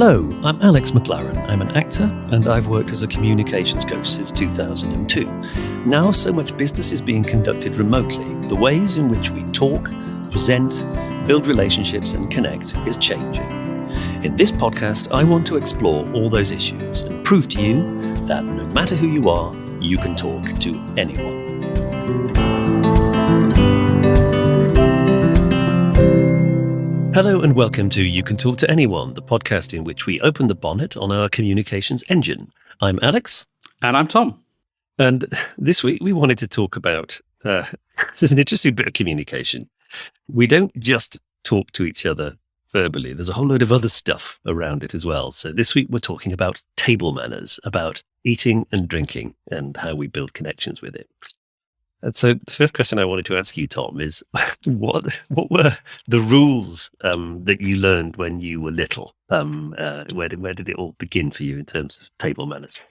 Hello, I'm Alex McLaren. I'm an actor and I've worked as a communications coach since 2002. Now so much business is being conducted remotely, the ways in which we talk, present, build relationships and connect is changing. In this podcast, I want to explore all those issues and prove to you that no matter who you are, you can talk to anyone. Hello and welcome to You Can Talk to Anyone, the podcast in which we open the bonnet on our communications engine. I'm Alex. And I'm Tom. And this week we wanted to talk about, this is an interesting bit of communication. We don't just talk to each other verbally. There's a whole load of other stuff around it as well. So this week we're talking about table manners, about eating and drinking and how we build connections with it. And so the first question I wanted to ask you, Tom, is what were the rules that you learned when you were little? Where did it all begin for you in terms of table manners?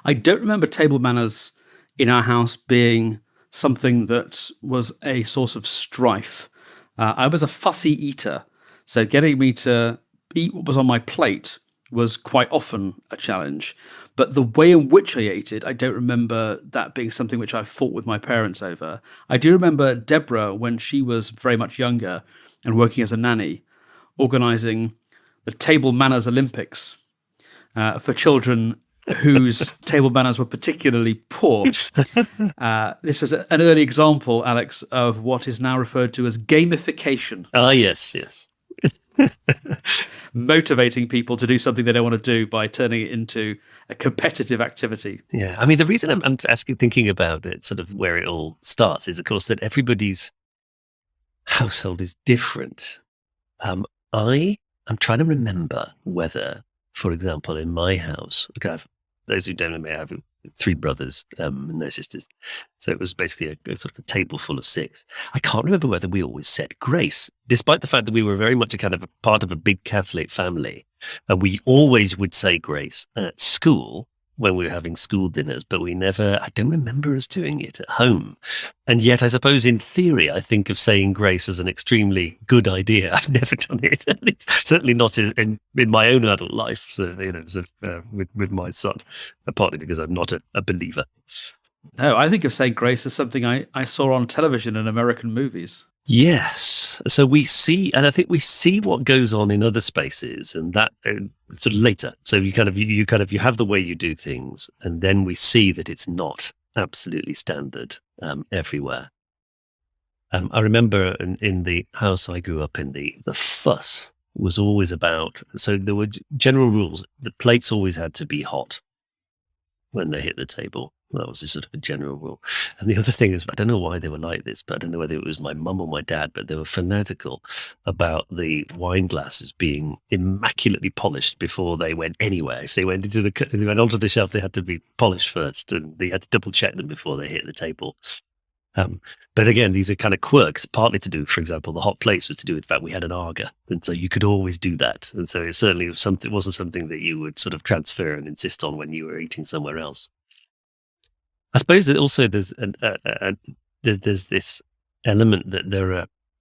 I don't remember table manners in our house being something that was a source of strife. I was a fussy eater, so getting me to eat what was on my plate was quite often a challenge. But the way in which I ate it, I don't remember that being something which I fought with my parents over. I do remember Deborah, when she was very much younger and working as a nanny, organising the Table Manners Olympics for children whose table manners were particularly poor. This was an early example, Alex, of what is now referred to as gamification. Ah, yes. Motivating people to do something they don't want to do by turning it into a competitive activity. Yeah, I mean, the reason I'm thinking about it, sort of where it all starts, is, of course, that everybody's household is different. I'm trying to remember whether, for example, in my house, those who don't know me, I have 3 brothers, no sisters. So it was basically a sort of a table full of 6. I can't remember whether we always said grace, despite the fact that we were very much a kind of a part of a big Catholic family. And we always would say grace at school when we were having school dinners, but I don't remember us doing it at home. And yet, I suppose in theory, I think of saying grace as an extremely good idea. I've never done it, certainly not in my own adult life. So, with my son, partly because I'm not a believer. No, I think of saying grace as something I saw on television in American movies. Yes. So we see, and I think we see what goes on in other spaces, and that sort of later. So you have the way you do things, and then we see that it's not absolutely standard everywhere. I remember in the house I grew up in, the fuss was always about. So there were general rules. The plates always had to be hot when they hit the table. That was a sort of a general rule. And the other thing is, I don't know why they were like this, but I don't know whether it was my mum or my dad, but they were fanatical about the wine glasses being immaculately polished before they went anywhere. If they went onto the shelf, they had to be polished first, and they had to double check them before they hit the table. But again, these are kind of quirks, partly to do, for example, the hot plates was to do with the fact we had an Aga, and so you could always do that. And so it certainly wasn't something that you would sort of transfer and insist on when you were eating somewhere else. I suppose that also there's this element that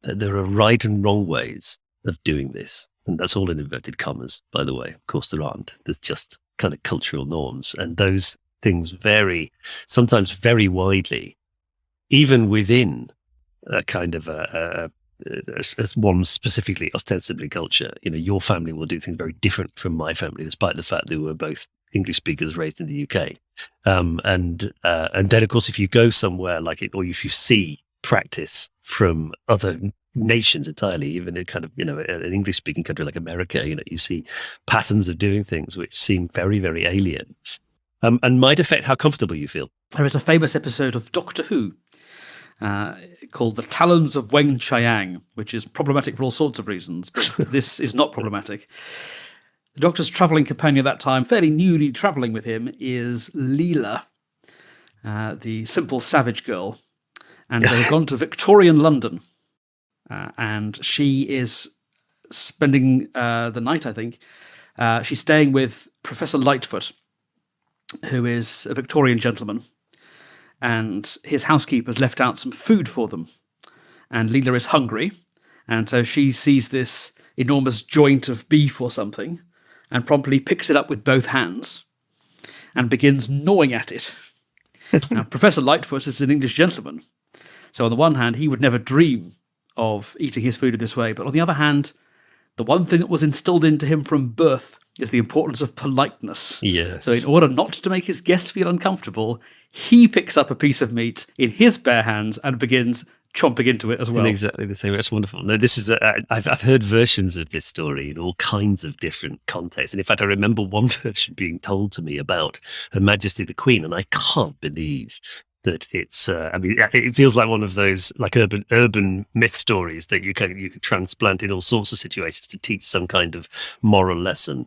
there are right and wrong ways of doing this, and that's all in inverted commas, by the way. Of course, there aren't. There's just kind of cultural norms, and those things vary sometimes very widely, even within a kind of as one specifically ostensibly culture. Your family will do things very different from my family, despite the fact that we're both English speakers raised in the UK. And then, of course, if you go somewhere like it, or if you see practice from other nations entirely, even in kind of, an English speaking country like America, you see patterns of doing things which seem very, very alien, and might affect how comfortable you feel. There is a famous episode of Doctor Who called The Talons of Weng-Chiang, which is problematic for all sorts of reasons, but this is not problematic. The Doctor's travelling companion at that time, fairly newly travelling with him, is Leela, the simple savage girl. And they've gone to Victorian London. And she is spending the night, I think. She's staying with Professor Lightfoot, who is a Victorian gentleman. And his housekeeper's left out some food for them. And Leela is hungry. And so she sees this enormous joint of beef or something, and promptly picks it up with both hands and begins gnawing at it. Now, Professor Lightfoot is an English gentleman. So on the one hand, he would never dream of eating his food in this way. But on the other hand, the one thing that was instilled into him from birth is the importance of politeness. Yes. So in order not to make his guest feel uncomfortable, he picks up a piece of meat in his bare hands and begins chomping into it as well. In exactly the same. That's wonderful. No, this is I've heard versions of this story in all kinds of different contexts, and in fact, I remember one version being told to me about Her Majesty the Queen, and I can't believe that it's. I mean, it feels like one of those like urban myth stories that you can transplant in all sorts of situations to teach some kind of moral lesson.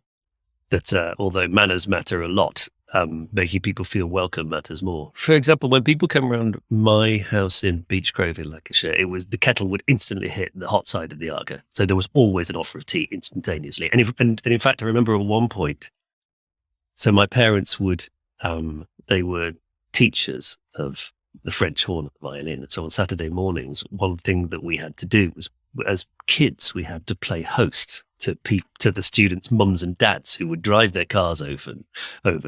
That although manners matter a lot, making people feel welcome matters more. For example, when people come around my house in Beechgrove in Lancashire, the kettle would instantly hit the hot side of the Arga. So there was always an offer of tea instantaneously. And in fact, I remember at one point, so my parents they were teachers of the French horn and the violin. And so on Saturday mornings, one thing that we had to do was, as kids, we had to play host to the students' mums and dads who would drive their cars over,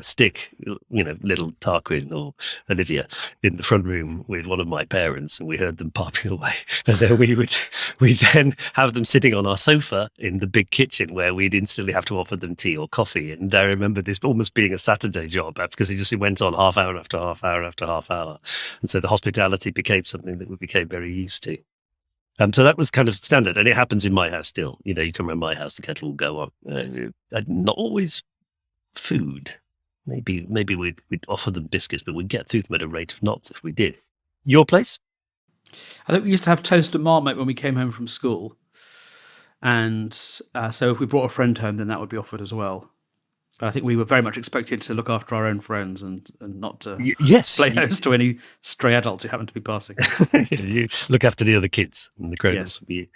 stick, little Tarquin or Olivia in the front room with one of my parents, and we heard them popping away. And then we'd then have them sitting on our sofa in the big kitchen where we'd instantly have to offer them tea or coffee. And I remember this almost being a Saturday job because it went on half hour after half hour after half hour. And so the hospitality became something that we became very used to. So that was kind of standard, and it happens in my house still. You come around my house, the kettle will go on. Not always food. Maybe we'd offer them biscuits, but we'd get through them at a rate of knots if we did. Your place? I think we used to have toast and marmite when we came home from school. And so if we brought a friend home, then that would be offered as well. But I think we were very much expected to look after our own friends and not to play host to any stray adults who happened to be passing. You look after the other kids and the grown-ups will be you.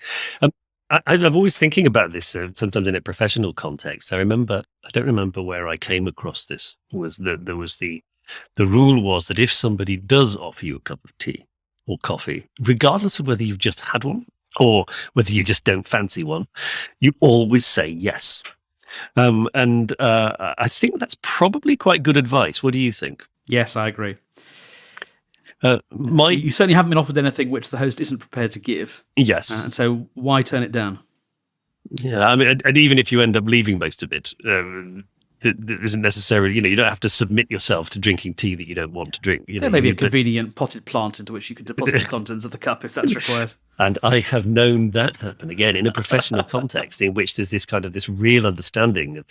I'm always thinking about this, sometimes in a professional context. I don't remember where I came across this. The rule was that if somebody does offer you a cup of tea or coffee, regardless of whether you've just had one or whether you just don't fancy one, you always say yes. And I think that's probably quite good advice. What do you think? Yes, I agree. You certainly haven't been offered anything which the host isn't prepared to give. Yes. And so why turn it down? Yeah, I mean, and even if you end up leaving most of it, that isn't necessarily, you don't have to submit yourself to drinking tea that you don't want to drink. There may be a convenient potted plant into which you could deposit the contents of the cup if that's required. And I have known that happen again in a professional context in which there's this kind of this real understanding of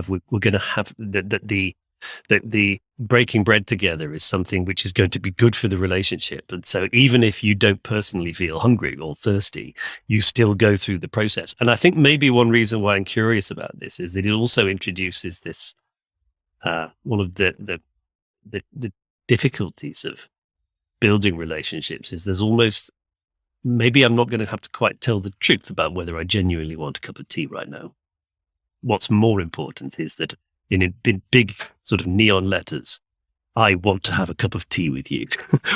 we're going to have the breaking bread together is something which is going to be good for the relationship. And so even if you don't personally feel hungry or thirsty, you still go through the process. And I think maybe one reason why I'm curious about this is that it also introduces this, one of the difficulties of building relationships is there's almost, maybe I'm not going to have to quite tell the truth about whether I genuinely want a cup of tea right now. What's more important is that in big sort of neon letters, I want to have a cup of tea with you.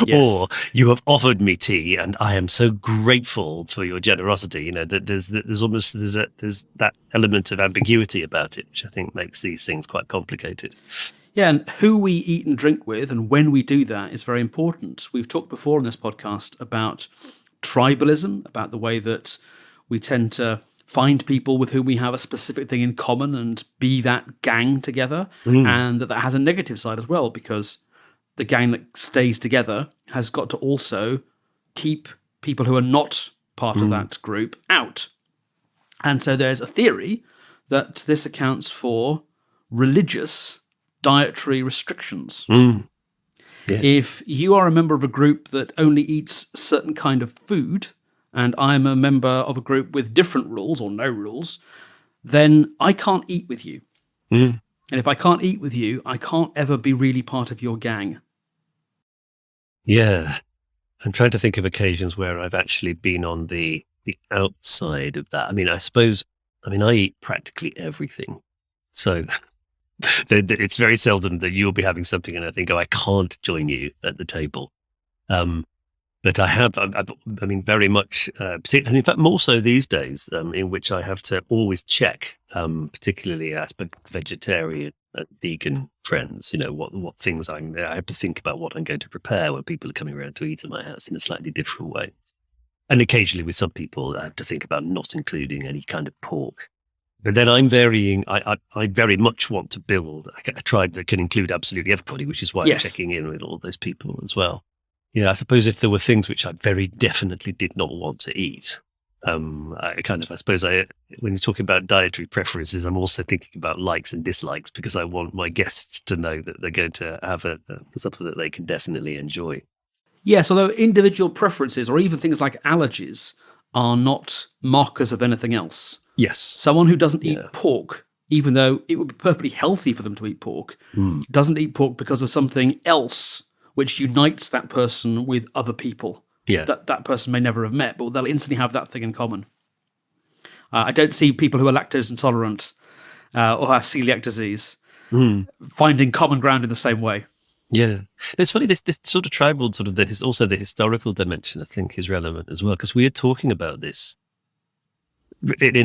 Yes. Or you have offered me tea and I am so grateful for your generosity. That there's that element of ambiguity about it, which I think makes these things quite complicated. Yeah, and who we eat and drink with and when we do that is very important. We've talked before on this podcast about tribalism, about the way that we tend to find people with whom we have a specific thing in common and be that gang together. And that has a negative side as well, because the gang that stays together has got to also keep people who are not part of that group out. And so there's a theory that this accounts for religious dietary restrictions. Yeah. If you are a member of a group that only eats a certain kind of food, and I'm a member of a group with different rules or no rules, then I can't eat with you. And if I can't eat with you, I can't ever be really part of your gang. Yeah. I'm trying to think of occasions where I've actually been on the outside of that. I mean, I eat practically everything. So it's very seldom that you'll be having something and I think, I can't join you at the table. But I mean, very much, and in fact, more so these days, in which I have to always check, particularly as vegetarian and vegan friends, what things I have to think about what I'm going to prepare when people are coming around to eat at my house in a slightly different way. And occasionally with some people, I have to think about not including any kind of pork. But then I'm varying. I very much want to build a tribe that can include absolutely everybody, which is why I'm checking in with all those people as well. I suppose if there were things which I very definitely did not want to eat, when you're talking about dietary preferences, I'm also thinking about likes and dislikes, because I want my guests to know that they're going to have something that they can definitely enjoy. Yes, although individual preferences or even things like allergies are not markers of anything else. Yes. Someone who doesn't eat pork, even though it would be perfectly healthy for them to eat pork, doesn't eat pork because of something else which unites that person with other people that person may never have met, but they'll instantly have that thing in common. I don't see people who are lactose intolerant or have celiac disease finding common ground in the same way. Yeah. It's funny, this sort of tribal, also the historical dimension, I think, is relevant as well, because we are talking about this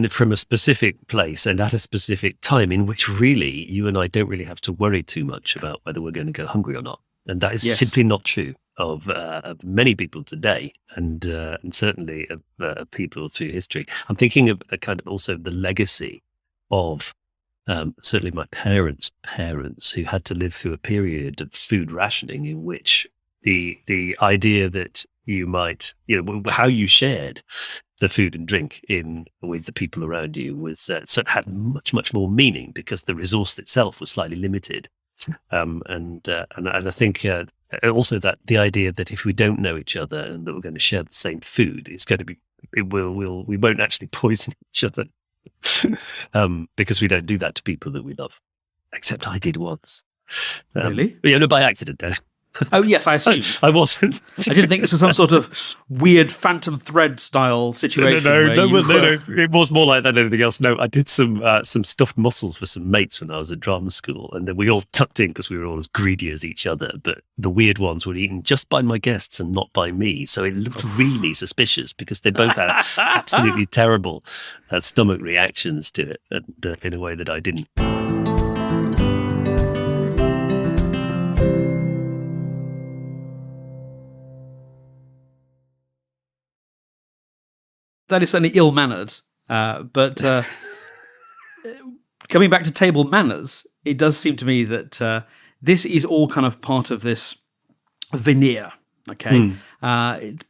from a specific place and at a specific time in which really you and I don't really have to worry too much about whether we're going to go hungry or not. And that is simply not true of many people today, and certainly of people through history. I'm thinking of a kind of also the legacy of certainly my parents' who had to live through a period of food rationing in which the idea that you might, how you shared the food and drink with the people around you was had much, much more meaning, because the resource itself was slightly limited. And I think also that the idea that if we don't know each other and that we're going to share the same food, it's going to be, we won't actually poison each other, because we don't do that to people that we love. Except I did once. Really? By accident. Oh, yes, I assume. I wasn't. I didn't think this was some sort of weird Phantom Thread style situation. No. It was more like that than anything else. No, I did some stuffed mussels for some mates when I was at drama school, and then we all tucked in because we were all as greedy as each other. But the weird ones were eaten just by my guests and not by me, so it looked really suspicious, because they both had absolutely terrible stomach reactions to it, and in a way that I didn't. That is certainly ill-mannered, but coming back to table manners, it does seem to me that this is all kind of part of this veneer, okay?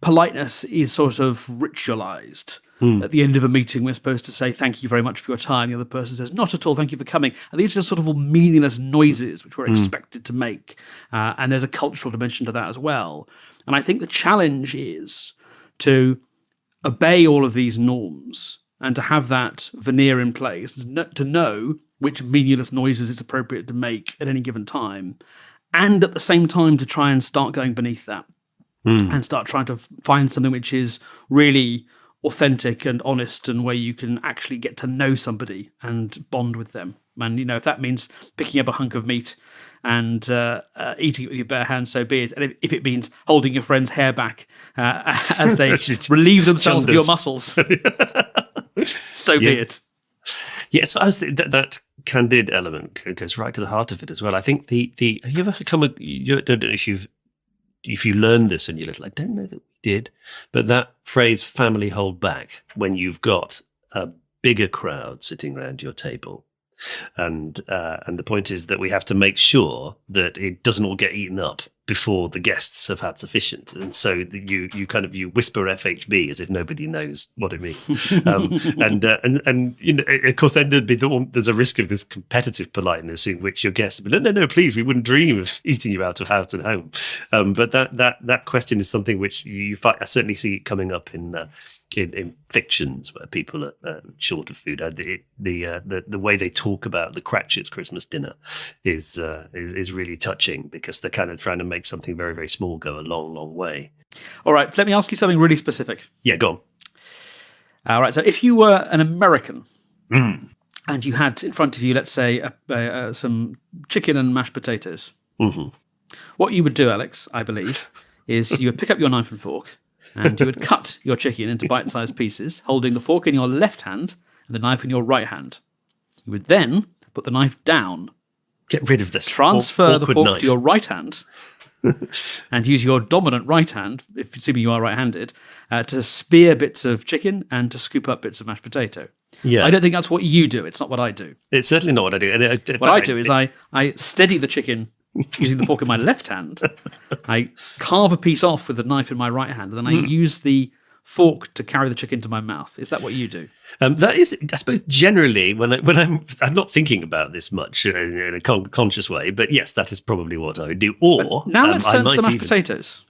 Politeness is sort of ritualized. At the end of a meeting, we're supposed to say, thank you very much for your time. The other person says, not at all, thank you for coming. And these are just sort of all meaningless noises which we're expected to make. And there's a cultural dimension to that as well. And I think the challenge is to obey all of these norms and to have that veneer in place, to know which meaningless noises it's appropriate to make at any given time, and at the same time to try and start going beneath that and start trying to find something which is really authentic and honest, and where you can actually get to know somebody and bond with them. And, if that means picking up a hunk of meat and eating it with your bare hands, so be it. And if it means holding your friend's hair back as they relieve themselves of your muscles, so be it. Yes, that candid element goes right to the heart of it as well. I think the have you ever come? I don't know if you learned this when you're little. I don't know that we did, but that phrase "family hold back" when you've got a bigger crowd sitting around your table. And the point is that we have to make sure that it doesn't all get eaten up before the guests have had sufficient. And so you whisper FHB as if nobody knows what it means. And of course, then there's a risk of this competitive politeness in which your guests, no, please, we wouldn't dream of eating you out of house and home. But that question is something which I certainly see coming up in fictions where people are short of food. The way they talk about the Cratchit's Christmas dinner is really touching, because they're kind of trying to make something very, very small go a long, long way. All right, let me ask you something really specific. Yeah, go on. All right, so if you were an American and you had in front of you, let's say, some chicken and mashed potatoes, what you would do, Alex, I believe, is you would pick up your knife and fork and you would cut your chicken into bite-sized pieces, holding the fork in your left hand and the knife in your right hand. You would then put the knife down, Get rid of this. transfer the awkward fork knife. to your right hand, and use your dominant right hand, if assuming you are right-handed, to spear bits of chicken and to scoop up bits of mashed potato. Yeah. I don't think that's what you do. It's not what I do. It's certainly not what I do. And What I do is I steady the chicken using the fork in my left hand. I carve a piece off with the knife in my right hand, and then I use the fork to carry the chicken to my mouth. Is that what you do? That is, I suppose, generally when I'm not thinking about this much in a conscious way, but yes, that is probably what I would do. Or Now let's turn to I the might mashed even- potatoes.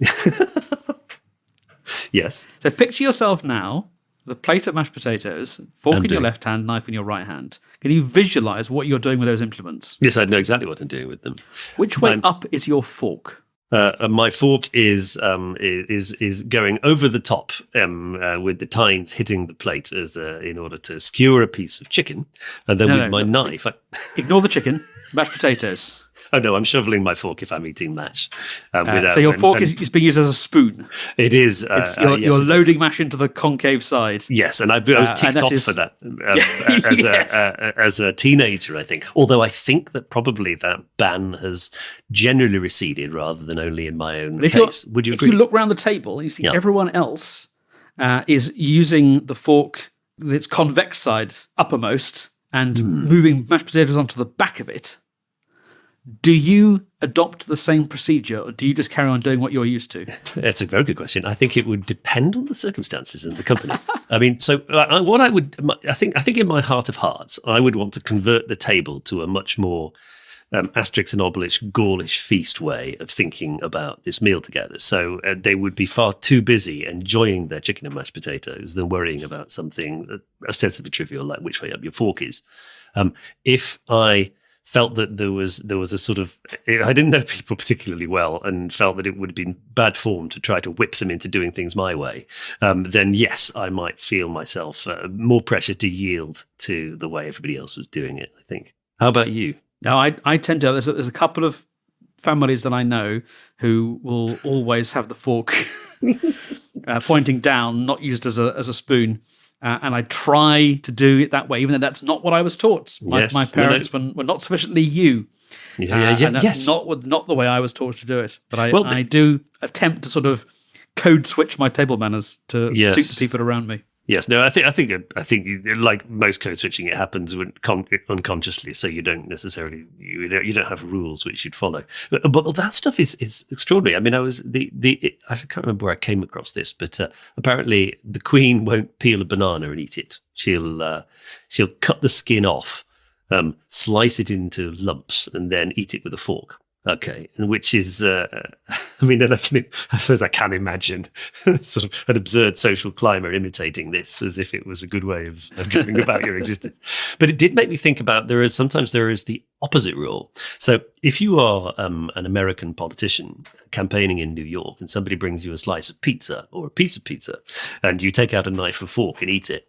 Yes. So picture yourself now with a plate of mashed potatoes, fork I'm in your doing. left hand, knife in your right hand. Can you visualize what you're doing with those implements? Yes, I know exactly what I'm doing with them. Which way I'm- up is your fork? My fork is going over the top with the tines hitting the plate as in order to skewer a piece of chicken, and then with my knife. Ignore the chicken, mashed potatoes. Oh no, I'm shoveling my fork if I'm eating mash. So your fork is being used as a spoon. It is. You're yes, it is. loading mash into the concave side. Yes, and I was and ticked that off is- for that Yes. as a teenager, I think. Although I think that probably that ban has generally receded rather than only in my own If, you're- case. Would you if agree? you look around the table and you see Yeah. everyone else is using the fork with its convex side uppermost and Hmm. moving mashed potatoes onto the back of it, do you adopt the same procedure or do you just carry on doing what you're used to? It's a very good question. I think it would depend on the circumstances and the company. I mean, so what I think in my heart of hearts, I would want to convert the table to a much more Asterix and Obelix, Gaulish feast way of thinking about this meal together. So they would be far too busy enjoying their chicken and mashed potatoes than worrying about something ostensibly trivial like which way up your fork is. If I felt that there was a sort of, I didn't know people particularly well and felt that it would have been bad form to try to whip them into doing things my way, then yes, I might feel myself more pressure to yield to the way everybody else was doing it, I think. How about you? Now, I tend to, there's a couple of families that I know who will always have the fork pointing down, not used as a spoon. And I try to do it that way, even though that's not what I was taught. My parents were not sufficiently you. And that's not the way I was taught to do it. But I do attempt to sort of code switch my table manners to suit the people around me. Yes, no, I think like most code switching, it happens unconsciously, so you don't necessarily you don't have rules which you'd follow. But that stuff is extraordinary. I mean, I can't remember where I came across this, but apparently the Queen won't peel a banana and eat it. She'll cut the skin off, slice it into lumps, and then eat it with a fork. Okay, and which is, I mean, I suppose I can imagine sort of an absurd social climber imitating this as if it was a good way of going about your existence. But it did make me think about there is the opposite rule. So if you are an American politician campaigning in New York and somebody brings you a slice of pizza or a piece of pizza and you take out a knife and fork and eat it,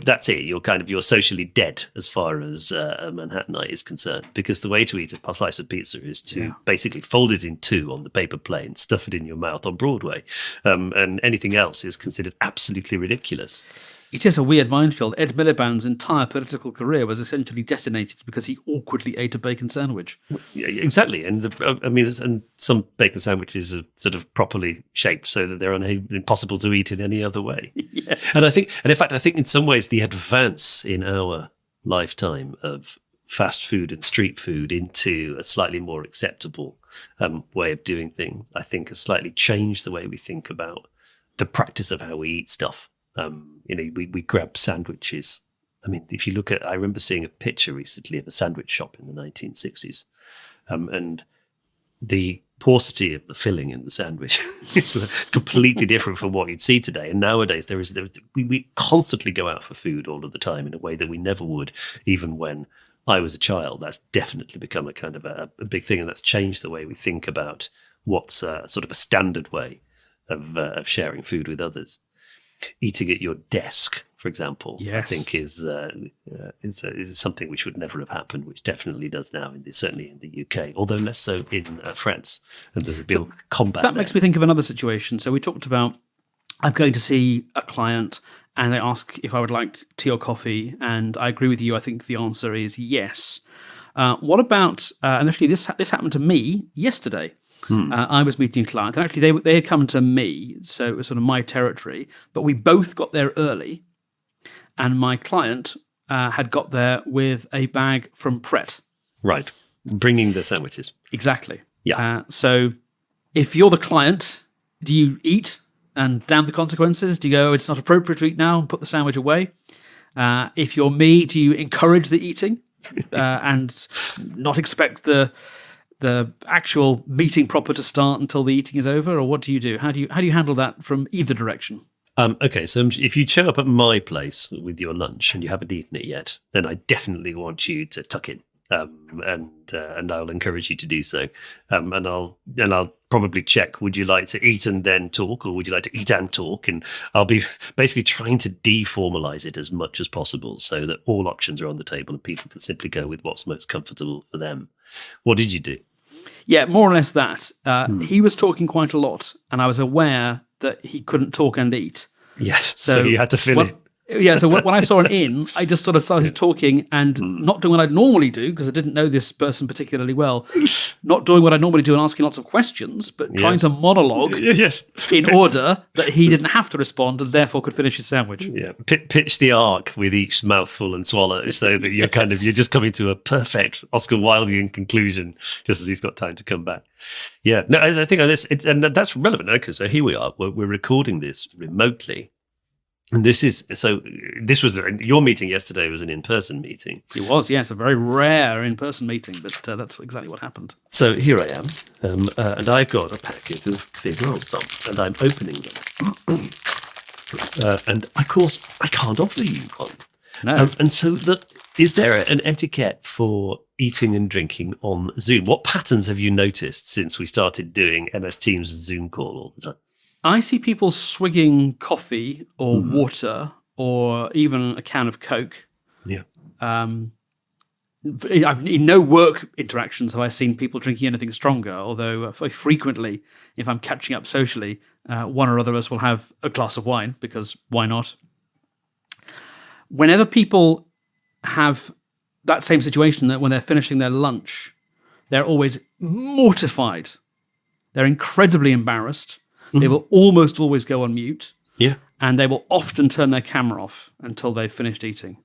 that's it. You're socially dead as far as a Manhattanite is concerned, because the way to eat a slice of pizza is to basically fold it in two on the paper plate and stuff it in your mouth on Broadway, and anything else is considered absolutely ridiculous. It is a weird minefield. Ed Miliband's entire political career was essentially detonated because he awkwardly ate a bacon sandwich. Yeah, exactly, and and some bacon sandwiches are sort of properly shaped so that they're impossible to eat in any other way. Yes, and in fact, I think in some ways the advance in our lifetime of fast food and street food into a slightly more acceptable way of doing things, I think has slightly changed the way we think about the practice of how we eat stuff. We grab sandwiches. I mean, if you look at, I remember seeing a picture recently of a sandwich shop in the 1960s, and the paucity of the filling in the sandwich is completely different from what you'd see today. And nowadays, we constantly go out for food all of the time in a way that we never would, even when I was a child. That's definitely become a kind of a big thing, and that's changed the way we think about what's sort of a standard way of sharing food with others. Eating at your desk for example, I Yes. think is something which would never have happened, which definitely does now, certainly in the UK, although less so in France. And there's a real combat That there. makes me think of another situation. So we talked about I'm going to see a client and they ask if I would like tea or coffee, and I agree with you. I think the answer is yes. What about, and actually this happened to me yesterday. I was meeting a client, and actually they had come to me, so it was sort of my territory, but we both got there early, and my client had got there with a bag from Pret. Right. Bringing the sandwiches. Exactly. Yeah. So if you're the client, do you eat and damn the consequences? Do you go, it's not appropriate to eat now and put the sandwich away? If you're me, do you encourage the eating and not expect the actual meeting proper to start until the eating is over? Or what do you do? How do you handle that from either direction? Okay, so if you show up at my place with your lunch and you haven't eaten it yet, then I definitely want you to tuck in. And I'll encourage you to do so. And I'll probably check, would you like to eat and then talk, or would you like to eat and talk? And I'll be basically trying to deformalize it as much as possible so that all options are on the table and people can simply go with what's most comfortable for them. What did you do? Yeah, more or less that. He was talking quite a lot, and I was aware that he couldn't talk and eat. Yes, so you had to fill it. Yeah, so when I saw an inn, I just sort of started talking and not doing what I'd normally do, because I didn't know this person particularly well, not doing what I normally do and asking lots of questions, but trying to monologue in order that he didn't have to respond and therefore could finish his sandwich. Yeah, pitch the arc with each mouthful and swallow, so that you're you're just coming to a perfect Oscar Wildean conclusion just as he's got time to come back. Yeah, no, I think and that's relevant because so here we are. We're recording this remotely. And this was your meeting yesterday was an in-person meeting. It was, yes, a very rare in-person meeting, but that's exactly what happened. So here I am, and I've got a packet of fig rolls, Tom, and I'm opening them. And of course, I can't offer you one. No. And so, is there an etiquette for eating and drinking on Zoom? What patterns have you noticed since we started doing MS Teams and Zoom call all the time? I see people swigging coffee or water or even a can of Coke. Yeah. In no work interactions have I seen people drinking anything stronger, although frequently, if I'm catching up socially, one or other of us will have a glass of wine, because why not? Whenever people have that same situation, that when they're finishing their lunch, they're always mortified. They're incredibly embarrassed. They will almost always go on mute. Yeah. And they will often turn their camera off until they've finished eating.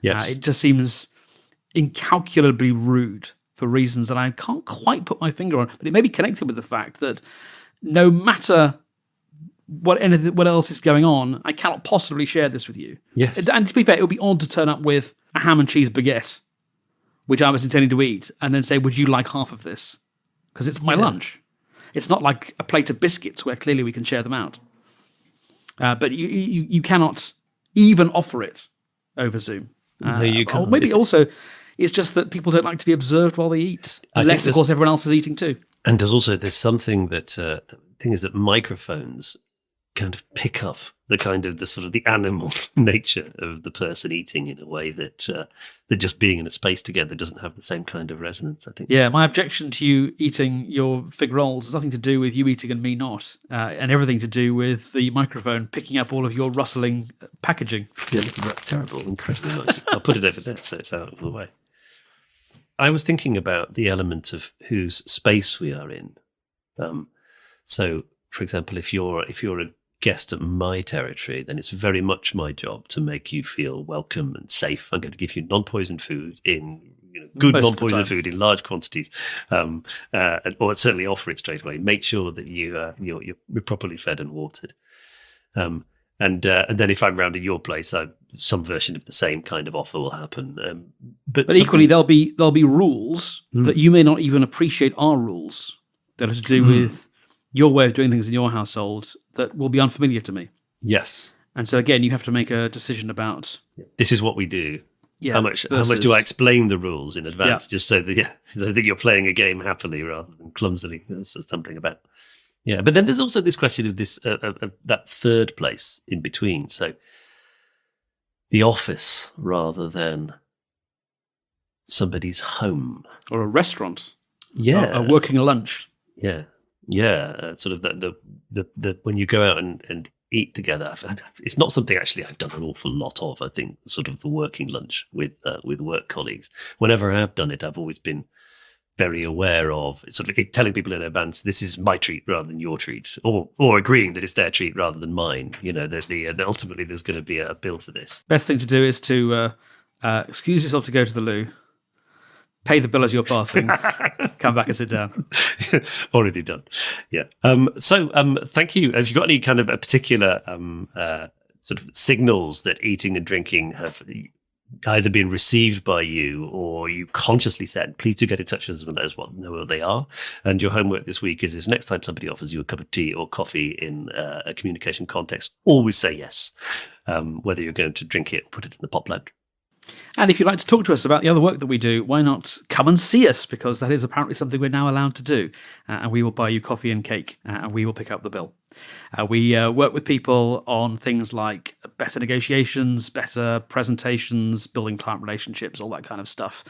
Yes. It just seems incalculably rude for reasons that I can't quite put my finger on. But it may be connected with the fact that no matter what else is going on, I cannot possibly share this with you. Yes. And to be fair, it would be odd to turn up with a ham and cheese baguette, which I was intending to eat, and then say, would you like half of this? Because it's my lunch. It's not like a plate of biscuits where clearly we can share them out. But you cannot even offer it over Zoom. No, you can't. Or maybe also it's just that people don't like to be observed while they eat. Unless, of course, everyone else is eating too. And there's something that the thing is that microphones kind of pick up the animal nature of the person eating in a way that just being in a space together doesn't have the same kind of resonance, I think. Yeah, my objection to you eating your fig rolls has nothing to do with you eating and me not, and everything to do with the microphone picking up all of your rustling packaging. Yeah, that's terrible, incredibly nice. I'll put it over there so it's out of the way. I was thinking about the element of whose space we are in. So, for example, if you're a guest at my territory, then it's very much my job to make you feel welcome and safe. I'm going to give you non-poisoned food good non-poisoned food in large quantities, or certainly offer it straight away. Make sure that you're properly fed and watered. And then if I'm round at your place, some version of the same kind of offer will happen. But equally, there'll be rules that you may not even appreciate are rules that are to do with your way of doing things in your household that will be unfamiliar to me. Yes. And so again, you have to make a decision about this is what we do. Yeah, how much do I explain the rules in advance, just so that you're playing a game happily rather than clumsily stumbling about. Yeah, but then there's also this question of this of that third place in between. So the office rather than somebody's home. Or a restaurant. Yeah. A working lunch. Yeah. Yeah. Sort of the when you go out and eat together, it's not something actually I've done an awful lot of. I think sort of the working lunch with work colleagues. Whenever I have done it, I've always been very aware of sort of telling people in advance, this is my treat rather than your treat, or agreeing that it's their treat rather than mine. That ultimately there's going to be a bill for this. Best thing to do is to excuse yourself to go to the loo, pay the bill as you're passing, come back and sit down. Already done. Yeah. So thank you. Have you got any kind of a particular sort of signals that eating and drinking have either been received by you or you consciously said, please do get in touch with us and let us know what they are? And your homework this week is next time somebody offers you a cup of tea or coffee in a communication context, always say yes, whether you're going to drink it or put it in the pop lounge. And if you'd like to talk to us about the other work that we do, why not come and see us? Because that is apparently something we're now allowed to do. And we will buy you coffee and cake, and we will pick up the bill. We work with people on things like better negotiations, better presentations, building client relationships, all that kind of stuff.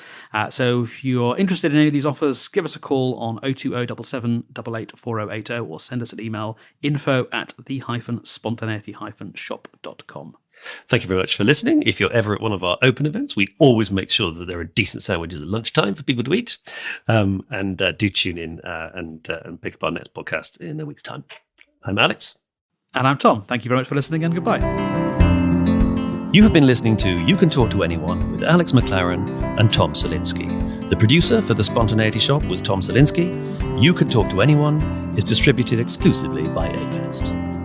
So if you're interested in any of these offers, give us a call on 02077 884080 or send us an email, info@the-spontaneity-shop.com. Thank you very much for listening. If you're ever at one of our open events, we always make sure that there are decent sandwiches at lunchtime for people to eat. And do tune in and pick up our next podcast in a week's time. I'm Alex. And I'm Tom. Thank you very much for listening, and goodbye. You have been listening to You Can Talk to Anyone with Alex McLaren and Tom Salinsky. The producer for The Spontaneity Shop was Tom Salinsky. You Can Talk to Anyone is distributed exclusively by Acast.